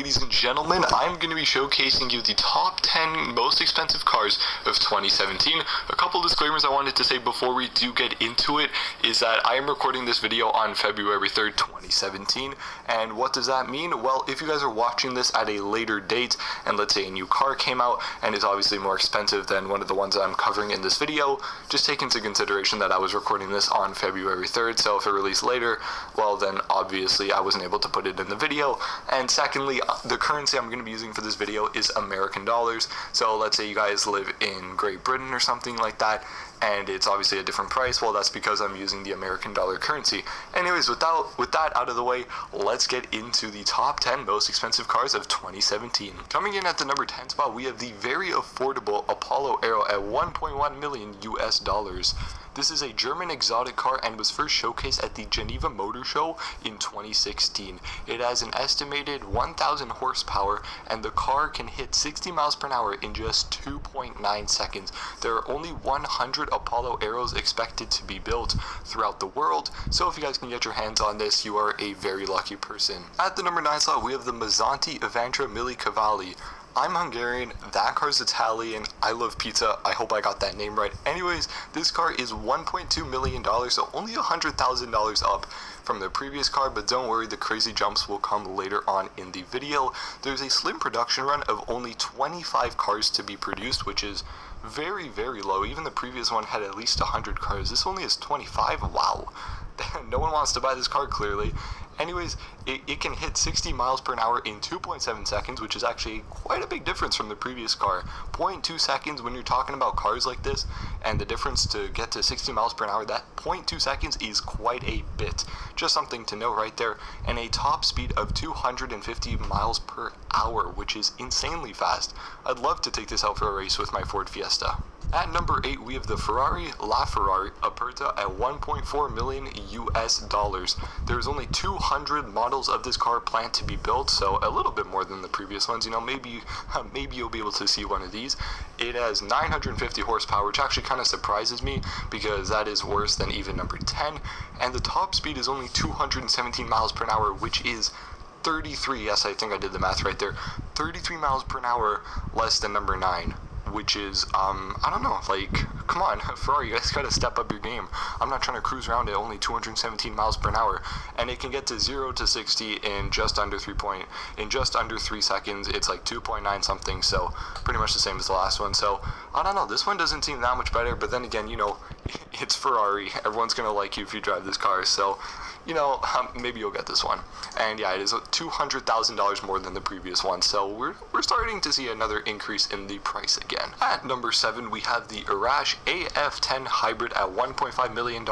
ladies and gentlemen, I'm going to be showcasing you the top 10 most expensive cars of 2017. A couple disclaimers I wanted to say before we do get into it is that I am recording this video on February 3rd, 2017. And what does that mean? Well, if you guys are watching this at a later date, and let's say a new car came out and is obviously more expensive than one of the ones that I'm covering in this video, just take into consideration that I was recording this on February 3rd, so if it released later, well then obviously I wasn't able to put it in the video. And secondly, the currency I'm going to be using for this video is American dollars. So let's say you guys live in Great Britain or something like that, and it's obviously a different price. Well, that's because I'm using the American dollar currency. Anyways, with that out of the way, let's get into the top 10 most expensive cars of 2017. Coming in at the number 10 spot, we have the very affordable Apollo Aero at 1.1 million US dollars. This is a German exotic car and was first showcased at the Geneva Motor Show in 2016. It has an estimated 1,000 horsepower and the car can hit 60 miles per hour in just 2.9 seconds. There are only 100 Apollo Aeros expected to be built throughout the world, so if you guys can get your hands on this, you are a very lucky person. At the number 9 slot, we have the Mazzanti Evantra Mille Cavalli. I'm Hungarian, that car's Italian, I love pizza, I hope I got that name right. Anyways, this car is $1.2 million, so only $100,000 up from the previous car, but don't worry, the crazy jumps will come later on in the video. There's a slim production run of only 25 cars to be produced, which is very, very low. Even the previous one had at least 100 cars. This only has 25, wow. No one wants to buy this car, clearly. Anyways, it can hit 60 miles per hour in 2.7 seconds, which is actually quite a big difference from the previous car. 0.2 seconds when you're talking about cars like this, and the difference to get to 60 miles per hour, that 0.2 seconds is quite a bit. Just something to note right there. And a top speed of 250 miles per hour, which is insanely fast. I'd love to take this out for a race with my Ford Fiesta. At number 8, we have the Ferrari LaFerrari Aperta at 1.4 million US dollars. There's only 200 models of this car planned to be built, so a little bit more than the previous ones. You know, maybe you'll be able to see one of these. It has 950 horsepower, which actually kind of surprises me because that is worse than even number 10. And the top speed is only 217 miles per hour, which is 33, yes, I think I did the math right there, 33 miles per hour less than number 9. Which is, I don't know, like, come on, Ferrari, you guys gotta step up your game. I'm not trying to cruise around at only 217 miles per hour, and it can get to 0 to 60 in just under 3 seconds. It's like 2.9 something, so pretty much the same as the last one. So I don't know, this one doesn't seem that much better, but then again, you know, it's Ferrari. Everyone's gonna like you if you drive this car, so you know, maybe you'll get this one. And yeah, it is $200,000 more than the previous one, so we're starting to see another increase in the price again. At number 7, we have the Arash AF10 Hybrid at $1.5 million,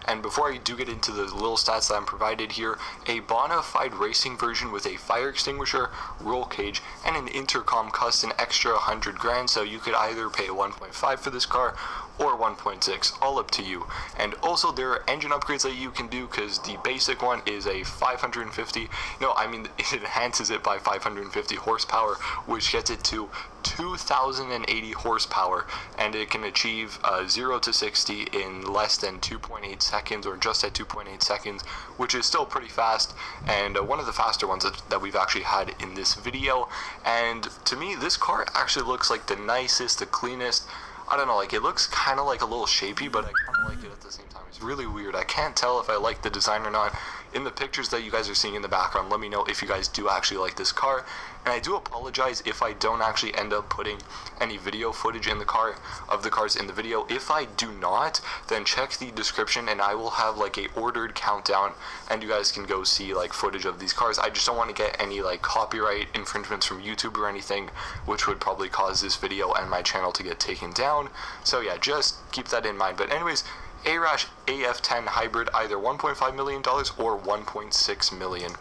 and before I do get into the little stats that I'm provided here, a bona fide racing version with a fire extinguisher, roll cage, and an intercom costs an extra 100 grand, so you could either pay 1.5 for this car or 1.6, all up to you. And also there are engine upgrades that you can do, because the basic one is a 550, no, I mean it enhances it by 550 horsepower, which gets it to 2,080 horsepower, and it can achieve 0 to 60 in less than 2.8 seconds, or just at 2.8 seconds, which is still pretty fast, and one of the faster ones that we've actually had in this video. And to me, this car actually looks like the nicest, the cleanest. I don't know, like, it looks kind of like a little shapy, but I kind of like it at the same time. It's really weird. I can't tell if I like the design or not. In the pictures that you guys are seeing in the background, let me know if you guys do actually like this car. And I do apologize if I don't actually end up putting any video footage in the car, of the cars in the video. If I do not, then check the description and I will have like a ordered countdown, and you guys can go see like footage of these cars. I just don't want to get any like copyright infringements from YouTube or anything, which would probably cause this video and my channel to get taken down. So yeah, just keep that in mind. But anyways, Arash AF10 Hybrid, either $1.5 million or $1.6 million.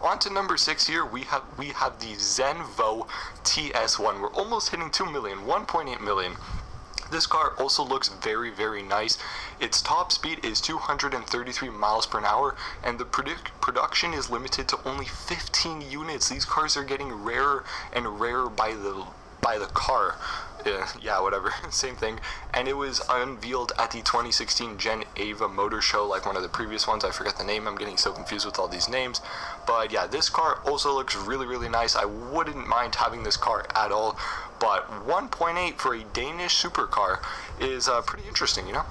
On to number 6 here, we have the Zenvo TS1. We're almost hitting 2 million, 1.8 million. This car also looks very, very nice. Its top speed is 233 miles per hour, and the production is limited to only 15 units. These cars are getting rarer and rarer by the car. yeah, whatever, same thing. And it was unveiled at the 2016 Gen Ava Motor Show, like one of the previous ones. I forget the name, I'm getting so confused with all these names. But yeah, this car also looks really, really nice. I wouldn't mind having this car at all, but 1.8 for a Danish supercar is pretty interesting, you know?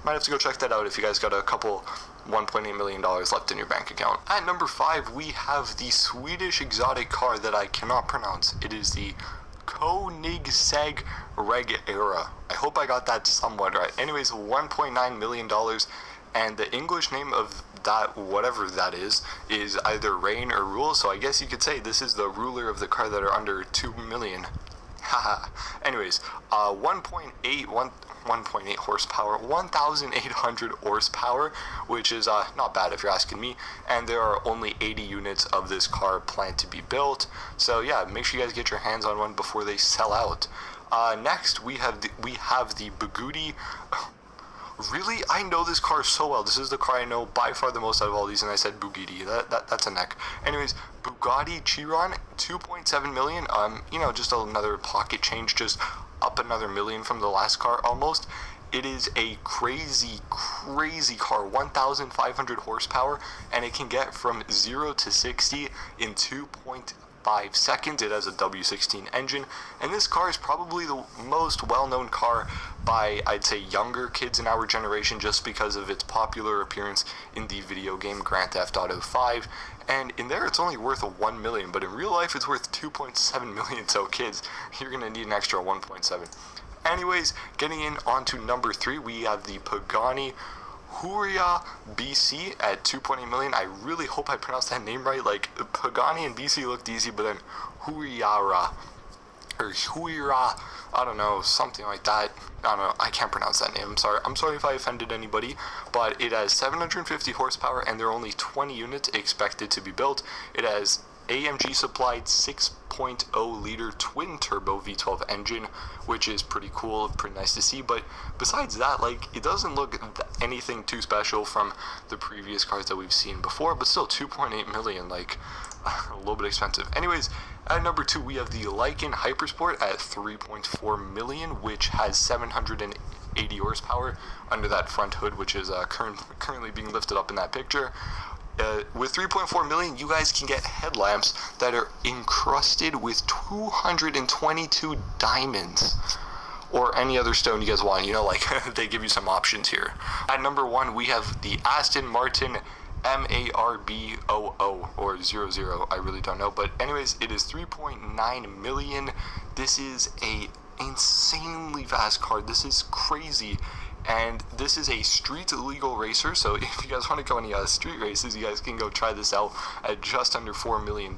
Might have to go check that out if you guys got a couple $1.8 million left in your bank account. At number 5, we have the Swedish exotic car that I cannot pronounce. It is the Koenigsegg Regera. I hope I got that somewhat right. Anyways, $1.9 million, and the English name of that, whatever that is either Rain or Rule, so I guess you could say this is the ruler of the car that are under 2 million. Haha. Anyways, 1.8 horsepower, 1,800 horsepower, which is not bad if you're asking me, and there are only 80 units of this car planned to be built, so yeah, make sure you guys get your hands on one before they sell out. Next, we have the Bugatti. Really? I know this car so well. This is the car I know by far the most out of all these, and I said Bugatti. That's a neck. Anyways, Bugatti Chiron, 2.7 million. You know, just another pocket change, just up another million from the last car almost. It is a crazy, crazy car, 1,500 horsepower, and it can get from 0 to 60 in 2.5 seconds. It has a W16 engine, and this car is probably the most well-known car by, I'd say, younger kids in our generation, just because of its popular appearance in the video game Grand Theft Auto 5, and in there it's only worth 1 million, but in real life it's worth 2.7 million, so kids, you're gonna need an extra 1.7. Anyways, getting in onto number 3, we have the Pagani Huayra BC at 2.8 million. I really hope I pronounced that name right. Like, Pagani and BC looked easy, but then Huayra, or Huayra, I don't know, something like that. I don't know, I can't pronounce that name. I'm sorry if I offended anybody, but it has 750 horsepower, and there are only 20 units expected to be built. It has AMG supplied 6.0 liter twin turbo V12 engine, which is pretty cool, pretty nice to see. But besides that, like, it doesn't look anything too special from the previous cars that we've seen before, but still 2.8 million, like, a little bit expensive. Anyways, at number 2, we have the Lykan Hypersport at 3.4 million, which has 780 horsepower under that front hood, which is currently being lifted up in that picture. With 3.4 million, you guys can get headlamps that are encrusted with 222 diamonds, or any other stone you guys want. You know, like, they give you some options here. At number 1, we have the Aston Martin MARBOO or 00. I really don't know, but anyways, it is 3.9 million. This is a insanely fast car. This is crazy. And this is a street legal racer, so if you guys want to go any street races, you guys can go try this out at just under $4 million.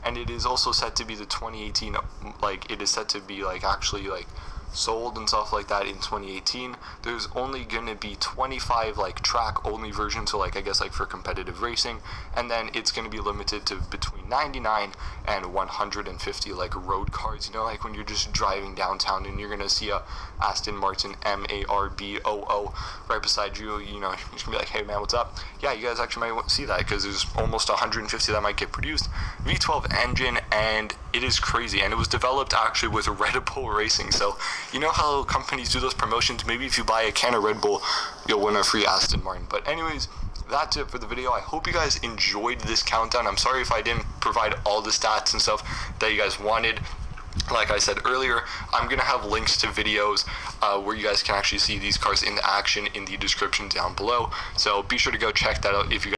And it is also set to be the 2018, like, it is set to be, like, actually, like, sold and stuff like that in 2018. There's only gonna be 25 like track only versions, so like I guess like for competitive racing, and then it's gonna be limited to between 99 and 150 like road cars, you know, like when you're just driving downtown and you're gonna see a Aston Martin MARBOO right beside you, you know, you're gonna be like, hey man, what's up? Yeah, you guys actually might see that because there's almost 150 that might get produced. V12 engine, and it is crazy, and it was developed actually with Red Bull Racing. So you know how companies do those promotions, maybe if you buy a can of Red Bull, you'll win a free Aston Martin. But anyways, that's it for the video. I hope you guys enjoyed this countdown. I'm sorry if I didn't provide all the stats and stuff that you guys wanted. Like I said earlier, I'm gonna have links to videos where you guys can actually see these cars in action in the description down below, so be sure to go check that out if you guys